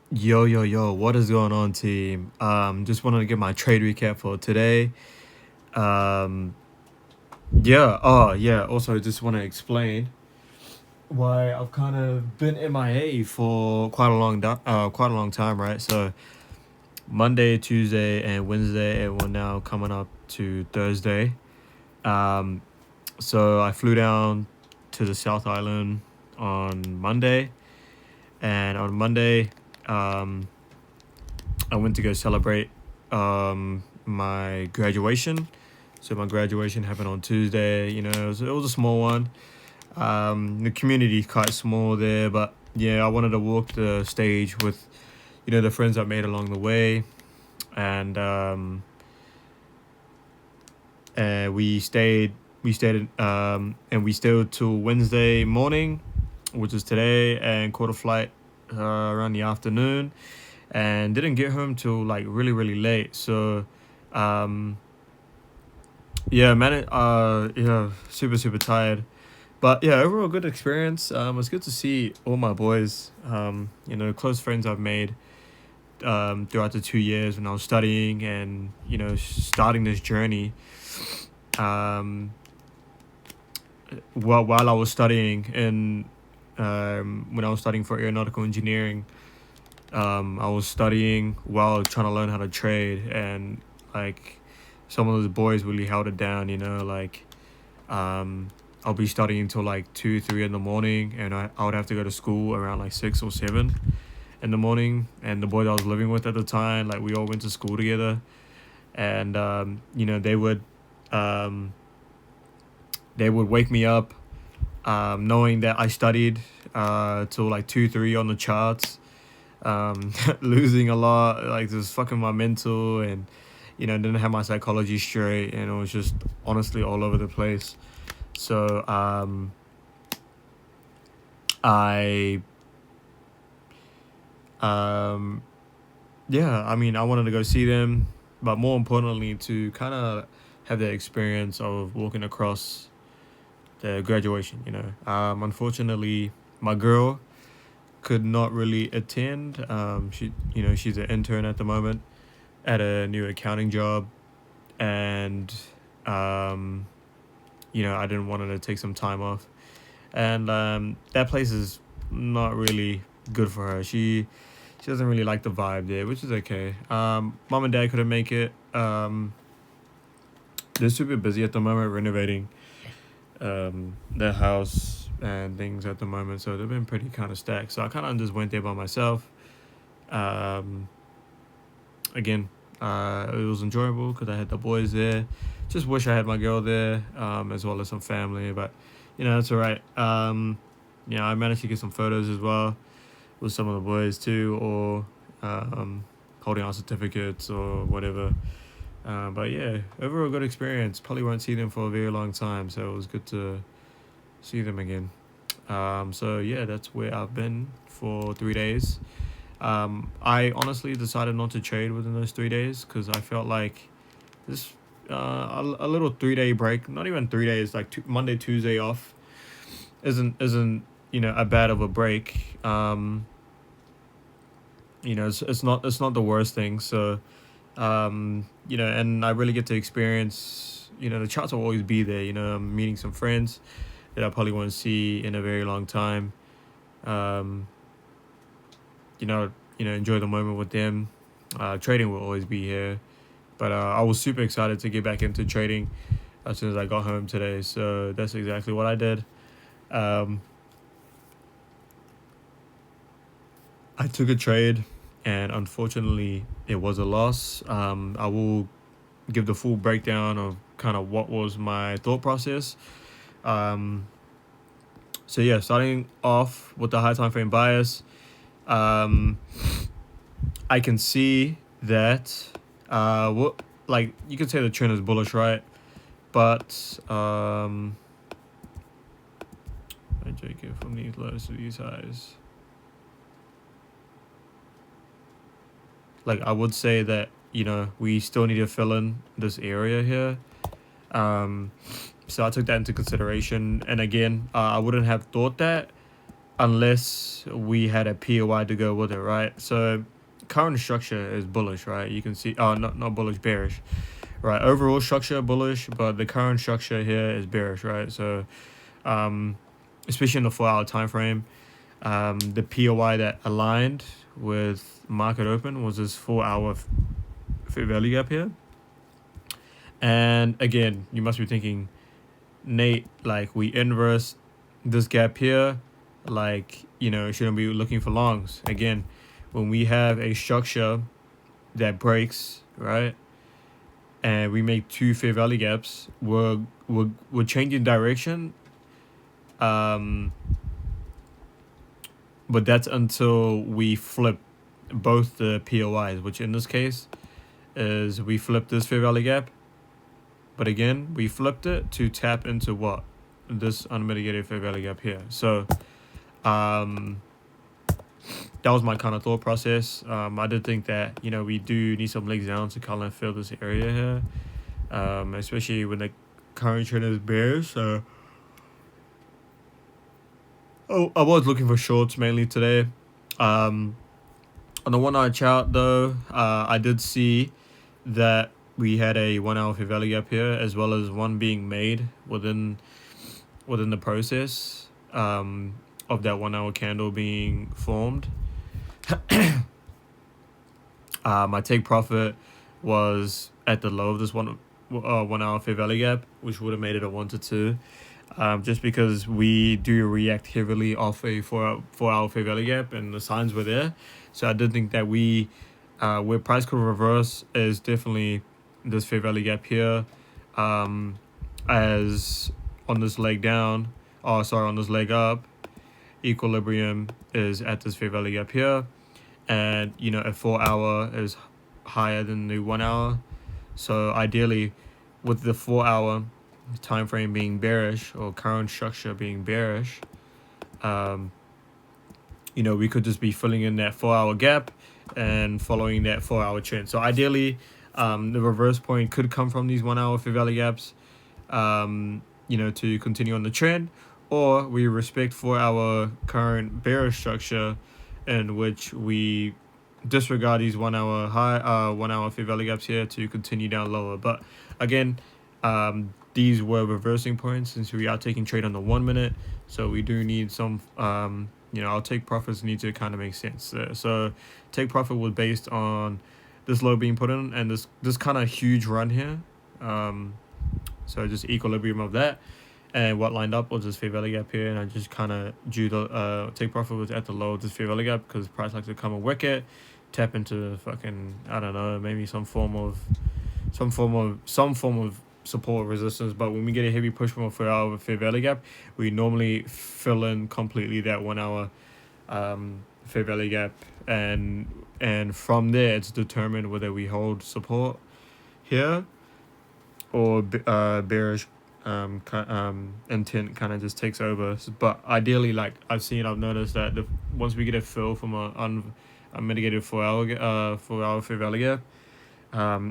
Yo, yo, yo, what is going on, team? Just wanted to give my trade recap for today. Um, yeah, also just want to explain why I've kind of been MIA for quite a long time, right? So Monday, Tuesday, and Wednesday, and we're now coming up to Thursday. Um, so I flew down to the South Island on Monday, and on Monday, um, I went to go celebrate my graduation. So my graduation happened on Tuesday. It was a small one. The community is quite small there, but yeah, I wanted to walk the stage with the friends I made along the way, and we stayed till Wednesday morning, which is today, and caught a flight around the afternoon, and didn't get home till like really really late. So um, yeah, man. Yeah, super super tired. But yeah, overall good experience. It's good to see all my boys. Close friends I've made throughout the 2 years when I was studying and starting this journey. Um, while I was studying in when I was studying for aeronautical engineering, I was studying while trying to learn how to trade, and like some of those boys really held it down. Um, I'll be studying until like 2, 3 in the morning, and I would have to go to school around like 6 or 7 in the morning. And the boys I was living with at the time, like we all went to school together, and um, they would wake me up, knowing that I studied till like 2, 3 on the charts, losing a lot, like just fucking my mental, and didn't have my psychology straight, and it was just honestly all over the place. So I um yeah, I mean I wanted to go see them, but more importantly to kind of have the experience of walking across the graduation. Unfortunately, my girl could not really attend. She's an intern at the moment at a new accounting job, and um I didn't want her to take some time off, and that place is not really good for her. She doesn't really like the vibe there, which is okay. Mom and dad couldn't make it. They're super busy at the moment renovating their house and things at the moment, so they've been pretty kind of stacked. So I kind of just went there by myself. Um, Again, it was enjoyable because I had the boys there. Just wish I had my girl there, as well as some family, but that's all right. I managed to get some photos as well with some of the boys too, or holding our certificates or whatever. But yeah, overall good experience. Probably won't see them for a very long time, so it was good to see them again. So yeah, that's where I've been for 3 days. I honestly decided not to trade within those 3 days because I felt like this a little 3 day break, not even 3 days, like Monday, Tuesday off, isn't a bad of a break. It's not the worst thing. So and I really get to experience. The charts will always be there. I'm meeting some friends that I probably won't see in a very long time. Um, enjoy the moment with them. Trading will always be here, but I was super excited to get back into trading as soon as I got home today. So that's exactly what I did. Um, I took a trade, and unfortunately, it was a loss. I will give the full breakdown of kind of what was my thought process. Um, so yeah, starting off with the high time frame bias, um, I can see that what like you could say the trend is bullish, right? But I take it from these lows to these highs. Like I would say that we still need to fill in this area here. Um, so I took that into consideration, and again, I wouldn't have thought that unless we had a POI to go with it, right? So current structure is bullish, right? You can see, not bullish, bearish, right? Overall structure bullish, but the current structure here is bearish, right? So um, especially in the 4 hour time frame, the POI that aligned with market open was this 4 hour fair value gap here. And again, you must be thinking, Nate, like we inverse this gap here, like, shouldn't be looking for longs. Again, when we have a structure that breaks, right, and we make two fair value gaps, we're changing direction. Um, but that's until we flip both the POIs, which in this case is we flip this fair value gap. But again, we flipped it to tap into what? This unmitigated fair value gap here. So that was my kind of thought process. I did think that, we do need some legs down to kind of fill this area here, especially when the current trend is bearish. So I was looking for shorts mainly today. On the 1 hour chart, though, I did see that we had a 1 hour fair value gap here, as well as one being made within the process of that 1 hour candle being formed. My take profit was at the low of this 1 hour fair value gap, which would have made it a 1 to 2. Just because we do react heavily off a 4 hour fair value gap, and the signs were there. So I did think that where price could reverse is definitely this fair value gap here, as on this leg down, on this leg up, equilibrium is at this fair value gap here, and a 4 hour is higher than the 1 hour. So ideally, with the 4 hour time frame being bearish, or current structure being bearish, we could just be filling in that 4 hour gap and following that 4 hour trend. So ideally, the reverse point could come from these 1 hour fair value gaps, to continue on the trend, or we respect 4 hour current bearish structure, in which we disregard these 1 hour high, 1 hour fair value gaps here to continue down lower. But again, these were reversing points, since we are taking trade on the 1 minute. So we do need some, our take profits need to kind of make sense there. So take profit was based on this low being put in, and this kind of huge run here. So just equilibrium of that, and what lined up was this fair value gap here, and I just kind of drew the take profit was at the low of this fair value gap, because price likes to come and work it, tap into fucking, I don't know, maybe some form of support resistance. But when we get a heavy push from a 4 hour fair value gap, we normally fill in completely that 1 hour fair value gap, and from there it's determined whether we hold support here, or bearish intent kind of just takes over. But ideally, like I've noticed that once we get a fill from a unmitigated 4 hour fair value gap,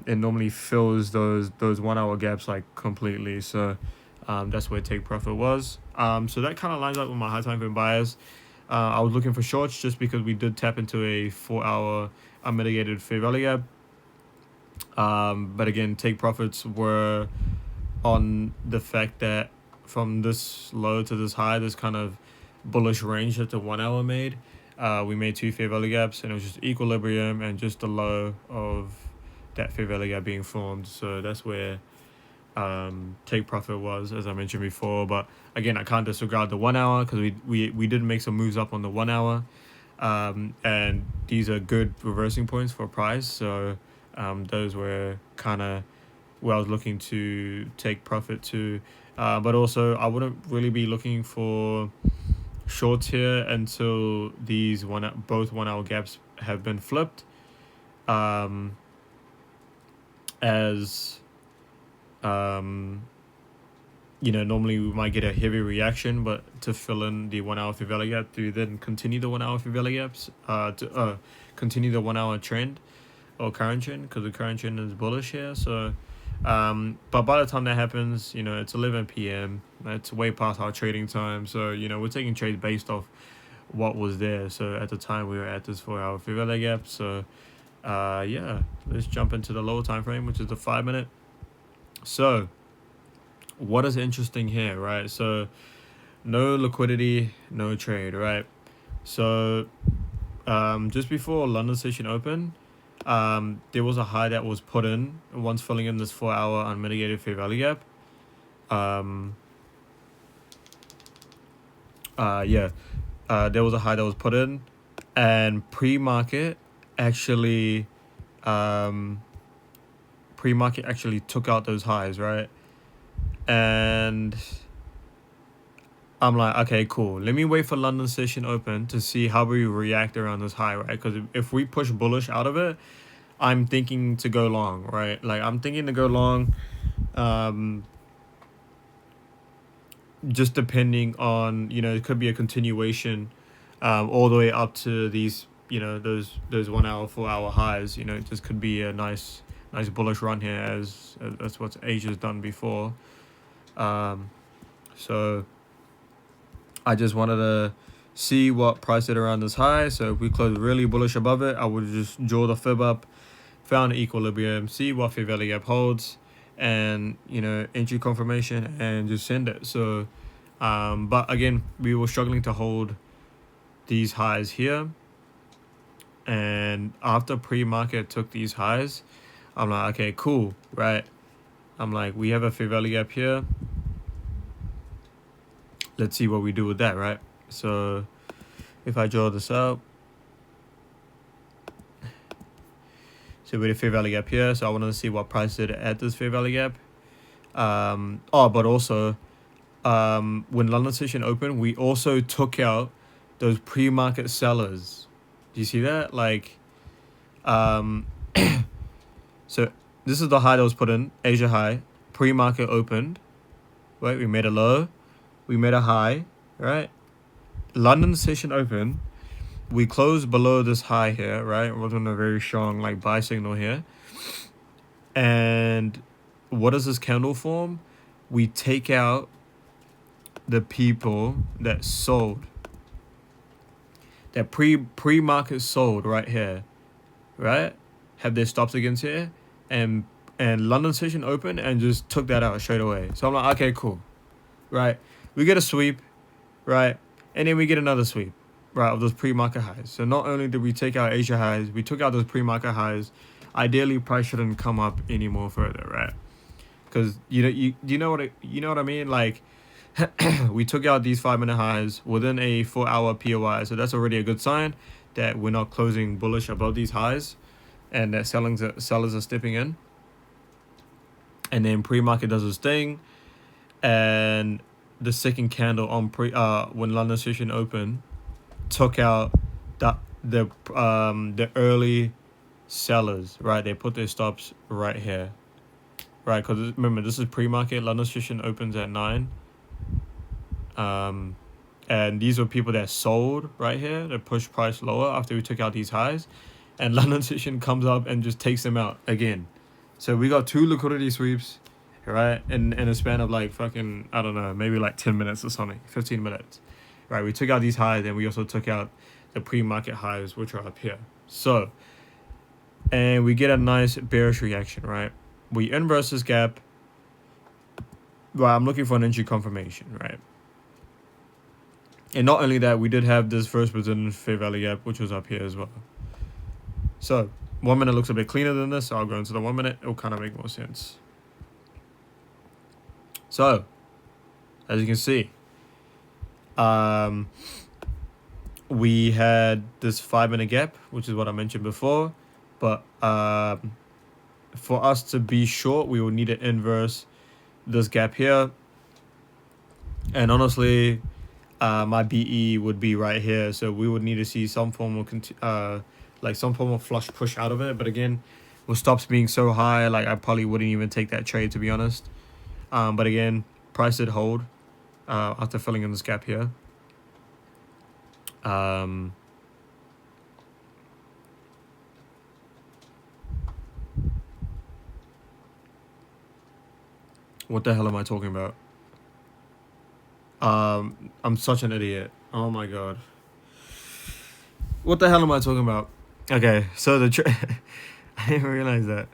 it normally fills those 1 hour gaps like completely. So that's where take profit was. So that kind of lines up with my high time frame buyers. I was looking for shorts just because we did tap into a 4 hour unmitigated fair value gap. But again, take profits were on the fact that from this low to this high, this kind of bullish range that the 1 hour made, we made two fair value gaps, and it was just equilibrium and just the low of that fair value gap being formed. So that's where take profit was, as I mentioned before. But again, I can't disregard the 1 hour, because we did make some moves up on the 1 hour, and these are good reversing points for price. So those were kind of where I was looking to take profit to, but also I wouldn't really be looking for shorts here until these both 1 hour gaps have been flipped, as normally we might get a heavy reaction, but to fill in the 1 hour fair value gap, to then continue the 1 hour fair value gaps, to continue the 1 hour trend or current trend, because the current trend is bullish here. So but by the time that happens, it's 11 p.m. It's way past our trading time. So we're taking trades based off what was there. So at the time we were at this 4 hour fair value gap. So yeah, let's jump into the lower time frame, which is the 5 minute. So what is interesting here, right? So no liquidity, no trade, right? So just before London session open, there was a high that was put in once filling in this 4 hour unmitigated fair value gap. Um, yeah, there was a high that was put in, and pre-market actually, um, pre-market actually took out those highs, right? And I'm like, okay, cool. Let me wait for London session open to see how we react around this high, right? Because if we push bullish out of it, I'm thinking to go long, right? Like I'm thinking to go long, um, just depending on, it could be a continuation, all the way up to these, those 1 hour, 4 hour highs. It just could be a nice bullish run here, as that's what Asia's done before. Um, so I just wanted to see what price it around this high. So if we close really bullish above it, I would just draw the fib up, found equilibrium, see what fair value gap holds, and entry confirmation, and just send it. So but again, we were struggling to hold these highs here, and after pre-market took these highs, I'm like, okay, cool, right? I'm like, we have a fair value gap here, let's see what we do with that, right? So if I draw this out, so we had a fair value gap here, so I wanted to see what price did at this fair value gap. But also, when London session opened, we also took out those pre-market sellers. Do you see that? Like, um, so this is the high that was put in, Asia high, pre-market opened, right? We made a low, we made a high, right? London session open, we closed below this high here, right? It wasn't a very strong like buy signal here. And what does this candle form? We take out the people that sold, that pre-market sold right here, right? Have their stops against here, and London session open and just took that out straight away. So I'm like, okay, cool, right? We get a sweep, right? And then we get another sweep, right, of those pre-market highs. So not only did we take out Asia highs, we took out those pre-market highs. Ideally, price shouldn't come up any more further, right? Because you know what I mean? Like, we took out these 5 minute highs within a 4 hour POI, so that's already a good sign that we're not closing bullish above these highs, and that sellers are stepping in. And then pre-market does its thing, and the second candle on when London session open took out the early sellers, right? They put their stops right here, right? Because remember, this is pre-market. London session opens at 9. And these were people that sold right here, that pushed price lower after we took out these highs, and London session comes up and just takes them out again. So we got 2 liquidity sweeps, right, in a span of like fucking, I don't know, maybe like 10 minutes or something, 15 minutes, right? We took out these highs, and we also took out the pre-market highs, which are up here. So, and we get a nice bearish reaction, right? We inverse this gap. Well, I'm looking for an entry confirmation, right? And not only that, we did have this first Brazilian fair value gap, which was up here as well. So 1 minute looks a bit cleaner than this, so I'll go into the 1 minute. It'll kind of make more sense. So, as you can see, we had this 5 minute gap, which is what I mentioned before. But for us to be short, we will need to inverse this gap here. And honestly, my BE would be right here, so we would need to see some form of some form of flush push out of it. But again, with stops being so high, like I probably wouldn't even take that trade, to be honest. But again, price did hold after filling in this gap here. What the hell am I talking about? I'm such an idiot. Oh my god. What the hell am I talking about? Okay, so I didn't realize that.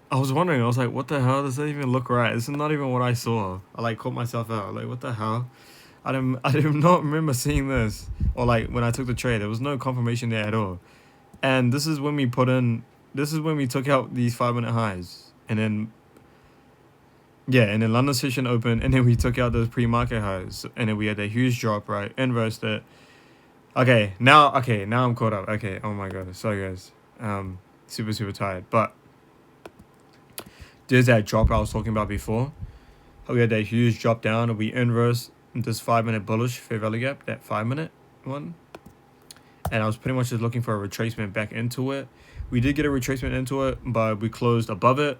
I was wondering. I was like, what the hell? Does that even look right? This is not even what I saw. I like caught myself out. Like, what the hell? I did not remember seeing this. Or like when I took the trade, there was no confirmation there at all. And this is when we put in. This is when we took out these 5 minute highs, and then yeah, and then London session open, and then we took out those pre-market highs, and then we had a huge drop, right? Inversed it. Okay, now I'm caught up. Okay, oh my god, sorry guys. Super tired, but there's that drop I was talking about before. How we had that huge drop down, and we inverse this 5 minute bullish fair value gap, that 5 minute one, and I was pretty much just looking for a retracement back into it. We did get a retracement into it, but we closed above it.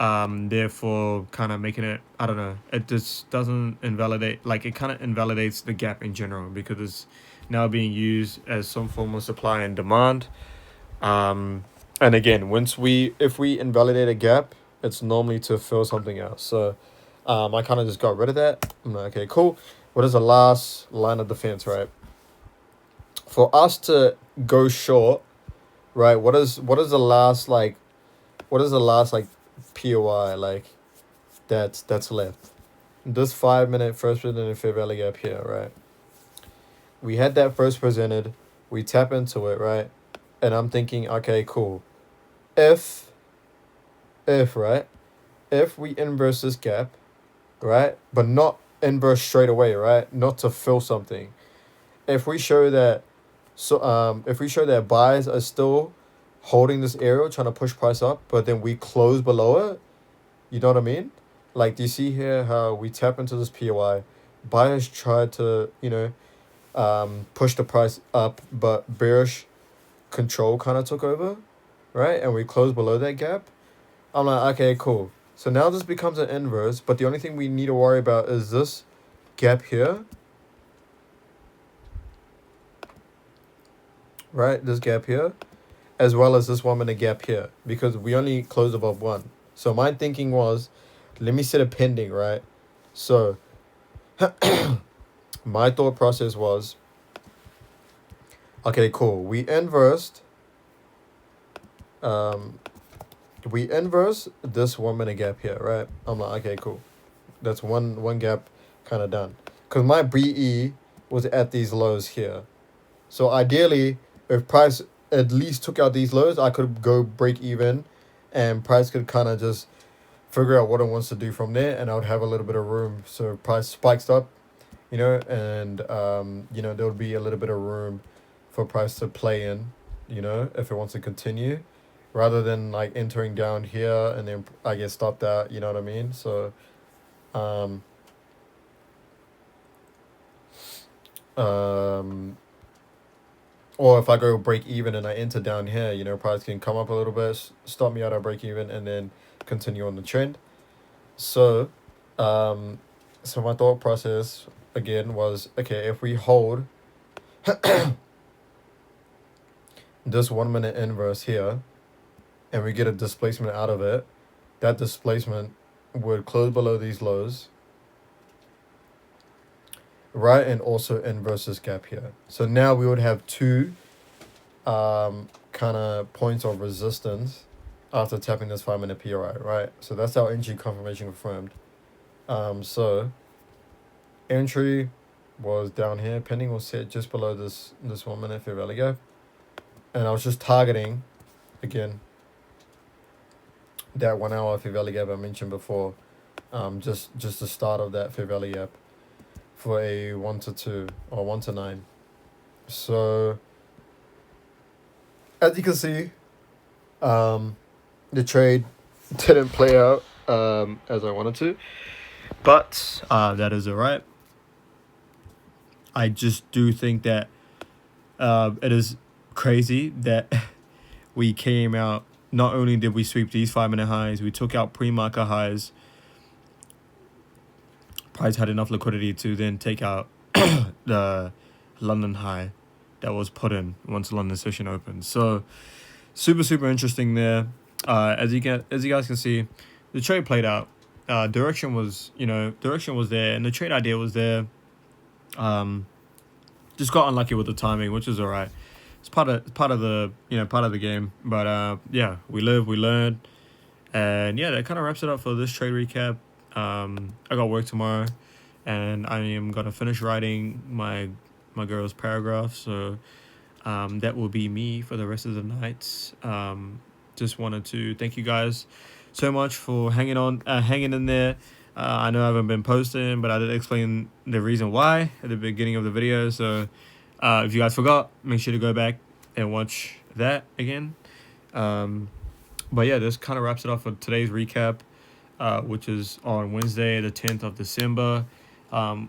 Therefore, kind of making it, I don't know, it just doesn't invalidate, like it kind of invalidates the gap in general because it's now being used as some form of supply and demand. And again, if we invalidate a gap, it's normally to fill something else. So, I kind of just got rid of that. I'm like, okay, cool. What is the last line of defense, right? For us to go short, right? What is the last like? What is the last like POI like that's left? This 5 minute first presented fair value gap here, right? We had that first presented, we tap into it, right? And I'm thinking, okay, cool. If right, if we inverse this gap, right, but not inverse straight away, right? Not to fill something. If we show that, if we show that buys are still holding this area, trying to push price up, but then we close below it, you know what I mean? Like, do you see here how we tap into this POI? Buyers tried to, push the price up, but bearish control kind of took over, right? And we closed below that gap. I'm like, okay, cool. So now this becomes an inverse, but the only thing we need to worry about is this gap here, right? This gap here, as well as this 1 minute gap here, because we only closed above one. So my thinking was, let me set a pending, right? So my thought process was, okay, cool. We inversed this 1 minute gap here, right? I'm like, okay, cool. That's one gap kind of done. Because my BE was at these lows here. So ideally, if price at least took out these lows, I could go break even and price could kind of just figure out what it wants to do from there, and I would have a little bit of room. So price spikes up, and there would be a little bit of room for price to play in, if it wants to continue, rather than like entering down here and then I get stopped out, you know what I mean? So or if I go break even and I enter down here, price can come up a little bit, stop me out at break even, and then continue on the trend. So, so my thought process again was, okay, if we hold this 1 minute inverse here, and we get a displacement out of it, that displacement would close below these lows, right, and also inverse this gap here. So now we would have two kind of points of resistance after tapping this 5 minute PRI, right? So that's our entry confirmation confirmed. So entry was down here, pending was set just below this 1 minute fair value gap, and I was just targeting again that 1 hour fair value gap I mentioned before, just the start of that fair value gap for a 1 to 2 or 1 to 9. So as you can see, the trade didn't play out as I wanted to, but that is alright. I just do think that it is crazy that we came out, not only did we sweep these 5 minute highs, we took out pre-market highs. Price had enough liquidity to then take out the London high that was put in once the London session opened. So super interesting there. As you guys can see, the trade played out. Direction was there, and the trade idea was there. Just got unlucky with the timing, which is alright. part of the part of the game. But yeah, we live, we learn, and yeah, that kind of wraps it up for this trade recap. I got work tomorrow, and I am gonna finish writing my girl's paragraph. So that will be me for the rest of the night. Just wanted to thank you guys so much for hanging in there. I know I haven't been posting, but I did explain the reason why at the beginning of the video. So if you guys forgot, make sure to go back and watch that again. But yeah, this kind of wraps it up for today's recap, which is on Wednesday, the 10th of December. We're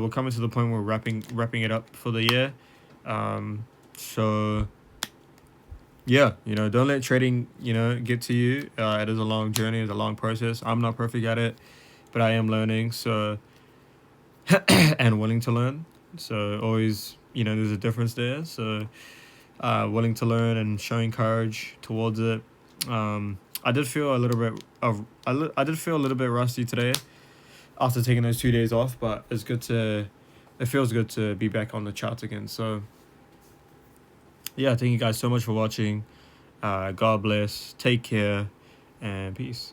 coming to the point where we're wrapping it up for the year. So yeah, don't let trading, get to you. It is a long journey, it's a long process. I'm not perfect at it, but I am learning. So and willing to learn. So always, there's a difference there. So willing to learn and showing courage towards it. I did feel a little bit I did feel a little bit rusty today after taking those 2 days off, but it feels good to be back on the charts again. So yeah, thank you guys so much for watching. God bless, take care, and peace.